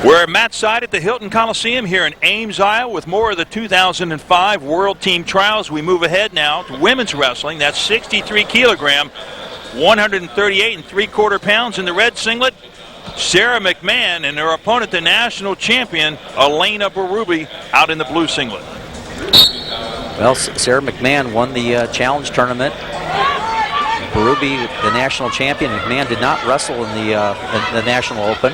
We're Matt Side at the Hilton Coliseum here in Ames, Iowa, with more of the 2005 World Team Trials. We move ahead now to women's wrestling. That's 63 kilogram, 138 3/4 pounds in the red singlet. Sara McMann and her opponent, the national champion, Alaina Berube, out in the blue singlet. Well, Sara McMann won the challenge tournament. Berube, the national champion. McMann did not wrestle in the National Open,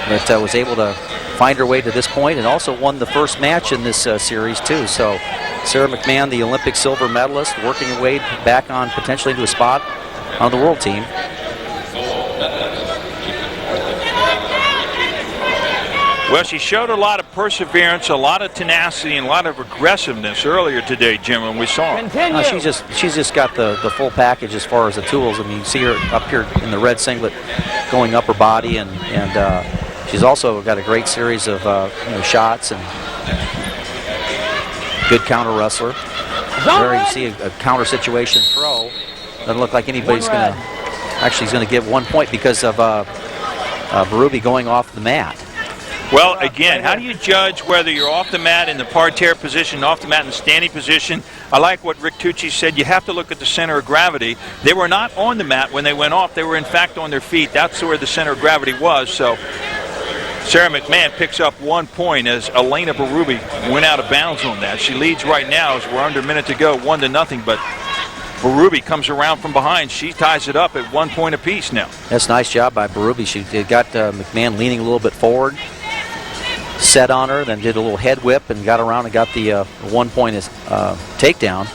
but was able to find her way to this point and also won the first match in this series too. So Sara McMann, the Olympic silver medalist, working her way back on potentially into a spot on the world team. Well, she showed a lot of perseverance, a lot of tenacity, and a lot of aggressiveness earlier today, Jim, when we saw her. She's just got the full package as far as the tools. I mean, you see her up here in the red singlet going upper body, and she's also got a great series of shots and good counter wrestler. There you see a counter situation throw. Doesn't look like anybody's going to actually is going to give 1 point because of Berube going off the mat. Well, again, how do you judge whether you're off the mat in the parterre position, off the mat in the standing position? I like what Rick Tucci said. You have to look at the center of gravity. They were not on the mat when they went off. They were, in fact, on their feet. That's where the center of gravity was. So Sara McMann picks up 1 point as Alaina Berube went out of bounds on that. She leads right now as we're under a minute to go, 1-0. But Berube comes around from behind. She ties it up at 1 point apiece now. That's a nice job by Berube. She got McMann leaning a little bit forward, set on her, then did a little head whip and got around and got the 1 point takedown.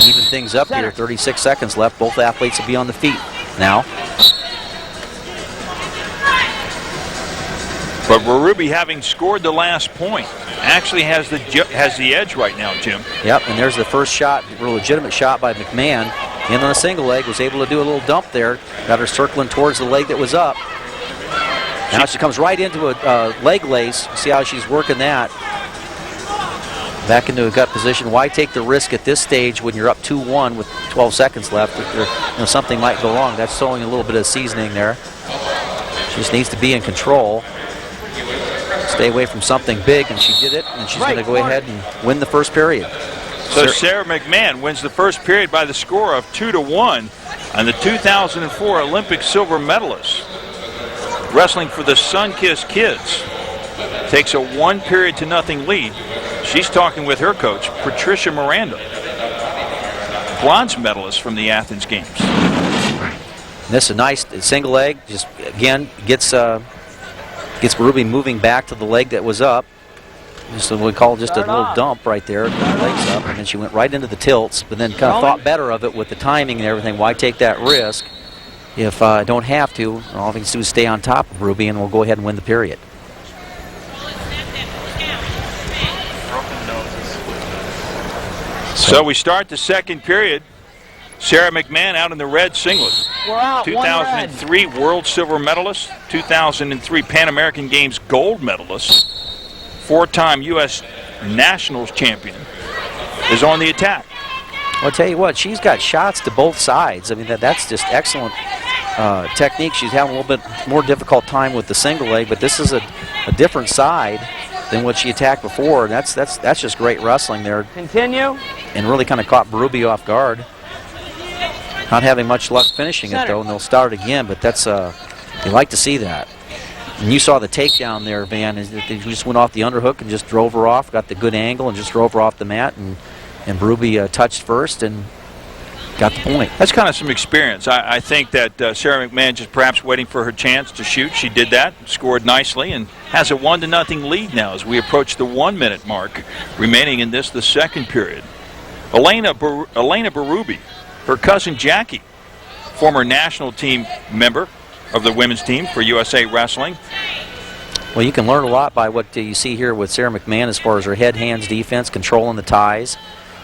Even things up here, 36 seconds left. Both athletes will be on the feet now. But Berube, having scored the last point, actually has the edge right now, Jim. Yep, and there's the first shot, real legitimate shot by McMann. In on a single leg, was able to do a little dump there. Got her circling towards the leg that was up. Now she comes right into a leg lace. See how she's working that. Back into a gut position. Why take the risk at this stage when you're up 2-1 with 12 seconds left? If something might go wrong. That's throwing a little bit of seasoning there. She just needs to be in control. Stay away from something big, and she did it, and she's going to go ahead and win the first period. So Sara McMann wins the first period by the score of 2-1, and the 2004 Olympic silver medalist, wrestling for the Sunkissed Kids, takes a 1-0 lead. She's talking with her coach, Patricia Miranda, bronze medalist from the Athens Games. And this is a nice single leg. Just again gets Berube moving back to the leg that was up. Just what we call just a little dump right there. The legs up, and then she went right into the tilts, but then kind of thought better of it with the timing and everything. Why take that risk if I don't have to? All I can do is stay on top of Berube, and we'll go ahead and win the period. So we start the second period. Sara McMann out in the red singlet. 2003 World Silver Medalist, 2003 Pan American Games gold medalist, 4-time U.S. Nationals champion, is on the attack. I'll tell you what, she's got shots to both sides. I mean, that's just excellent technique. She's having a little bit more difficult time with the single leg, but this is a different side than what she attacked before. And that's just great wrestling there. Continue. And really kind of caught Berube off guard. Not having much luck finishing it though, and they'll start again. But that's you like to see that. And you saw the takedown there, Van. They just went off the underhook and just drove her off. Got the good angle and just drove her off the mat. And Berube touched first and got the point. That's kind of some experience. I think that Sara McMann just perhaps waiting for her chance to shoot. She did that, scored nicely, and has a 1-0 lead now as we approach the 1 minute mark remaining in this, the second period. Alaina Berube, her cousin Jackie, former national team member of the women's team for USA Wrestling. Well, you can learn a lot by what you see here with Sara McMann as far as her head, hands, defense, controlling the ties.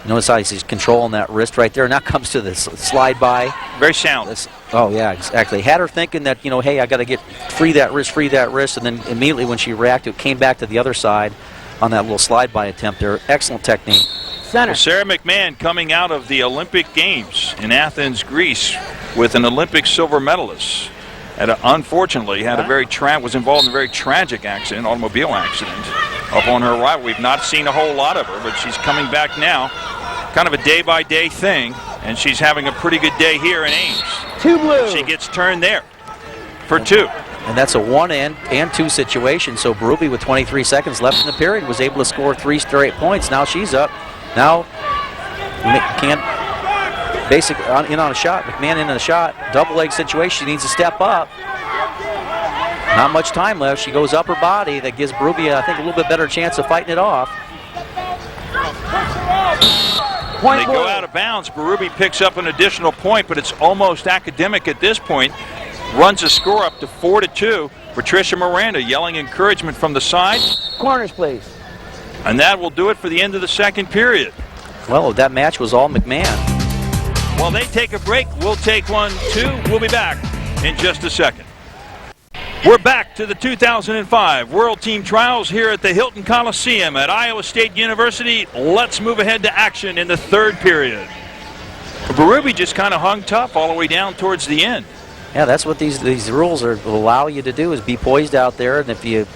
Notice how he's controlling that wrist right there. Now comes to the slide by. Very sound. Oh, yeah, exactly. Had her thinking that, hey, I got to get free that wrist, and then immediately when she reacted, came back to the other side on that little slide by attempt there. Excellent technique. Well, Sara McMann coming out of the Olympic Games in Athens, Greece, with an Olympic silver medalist. unfortunately had was involved in a very tragic accident, automobile accident, up on her right. We've not seen a whole lot of her, but she's coming back now. Kind of a day-by-day thing, and she's having a pretty good day here in Ames. 2 blue. She gets turned there for 2. And that's a 1 and 2 situation. So Berube, with 23 seconds left in the period, was able to score 3 straight points. Now she's up. Now can't in on a shot. McMann in on a shot. Double leg situation. She needs to step up. Not much time left. She goes upper body. That gives Berube, I think, a little bit better chance of fighting it off. They go out of bounds. Berube picks up an additional point, but it's almost academic at this point. Runs the score up to 4-2. Patricia Miranda yelling encouragement from the side. Corners, please. And that will do it for the end of the second period. Well, that match was all McMann. Well, they take a break. We'll take one, too. We'll be back in just a second. We're back to the 2005 World Team Trials here at the Hilton Coliseum at Iowa State University. Let's move ahead to action in the third period. Berube just kind of hung tough all the way down towards the end. Yeah, that's what these rules will allow you to do, is be poised out there, and if you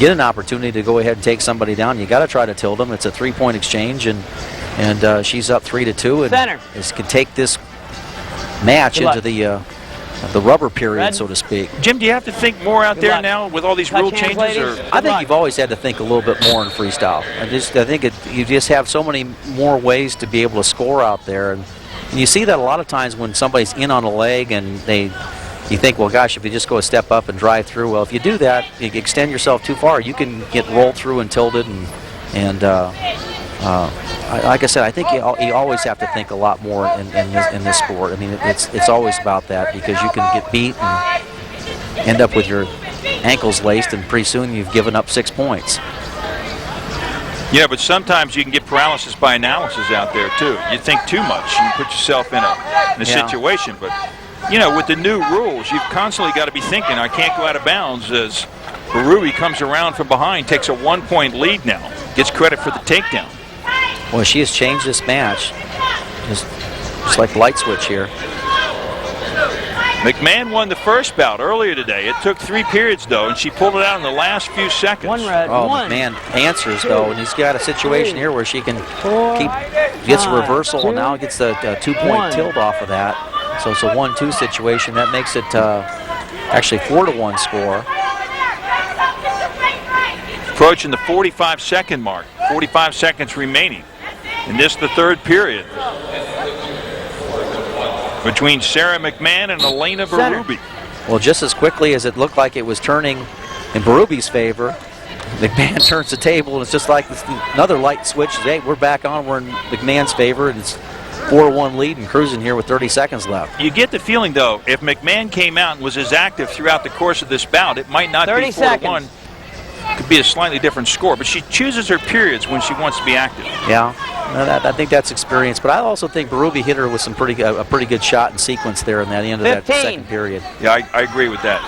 get an opportunity to go ahead and take somebody down, you got to try to tilt them. It's a 3-point exchange, and she's up 3-2, and can take this match into the rubber period, so to speak. Jim, do you have to think more out there now with all these rule changes? Or? I think you've always had to think a little bit more in freestyle. I think you just have so many more ways to be able to score out there, and you see that a lot of times when somebody's in on a leg and you think, well, gosh, if you just go a step up and drive through, well, if you do that, you extend yourself too far, you can get rolled through and tilted, and like I said, I think you always have to think a lot more in this sport. I mean, it's always about that, because you can get beat and end up with your ankles laced, and pretty soon you've given up 6 points. Yeah, but sometimes you can get paralysis by analysis out there, too. You think too much and you put yourself in a situation. But, you know, with the new rules, you've constantly got to be thinking, I can't go out of bounds, as Berube comes around from behind, takes a 1-point lead now, gets credit for the takedown. Well, she has changed this match, just like the light switch here. McMann won the first bout earlier today. It took 3 periods, though, and she pulled it out in the last few seconds. McMann answers, though, and he's got a situation here where she can gets a reversal, and now gets the 2-point tilt off of that. So it's a 1-2 situation. That makes it actually 4-1 score. Approaching the 45-second mark. 45 seconds remaining in this, the third period, between Sara McMann and Alaina Berube. Well, just as quickly as it looked like it was turning in Berube's favor, McMann turns the table, and it's just like another light switch. Hey, we're back on. We're in McMann's favor, and it's 4-1 lead and cruising here with 30 seconds left. You get the feeling, though, if McMann came out and was as active throughout the course of this bout, it might not be 4-1. Could be a slightly different score, but she chooses her periods when she wants to be active. Yeah, I think that's experience, but I also think Berube hit her with a pretty good shot and sequence there in that end of that second period. Yeah, I agree with that.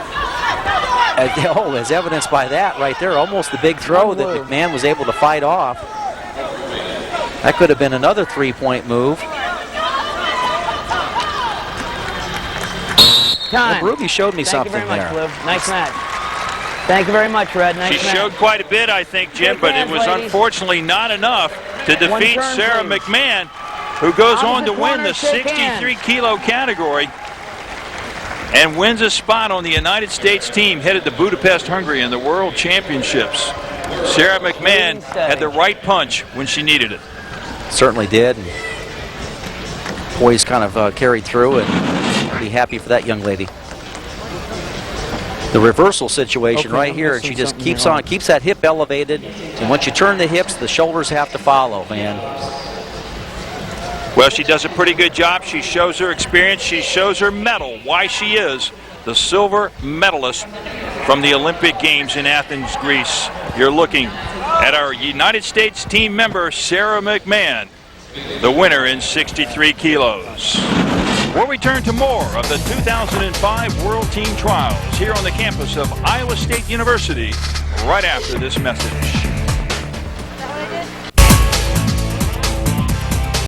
As evidenced by that right there, almost the big throw that McMann was able to fight off. That could have been another 3-point move. Time. Well, Berube showed me something there. Thank you very much, Lou. Nice match. Thank you very much, Red. Nice She showed quite a bit, I think, Jim, but it was unfortunately not enough to defeat Sara McMann, who goes on to win the 63-kilo category and wins a spot on the United States team headed to Budapest, Hungary in the World Championships. Sara McMann had the right punch when she needed it. Certainly did. And poise kind of carried through, and I'll be happy for that young lady. The reversal situation right here, and she just keeps that hip elevated, and once you turn the hips, the shoulders have to follow, man. Well, she does a pretty good job. She shows her experience. She shows her medal, why she is the silver medalist from the Olympic Games in Athens, Greece. You're looking at our United States team member, Sara McMann, the winner in 63 kilos. We'll return to more of the 2005 World Team Trials here on the campus of Iowa State University right after this message.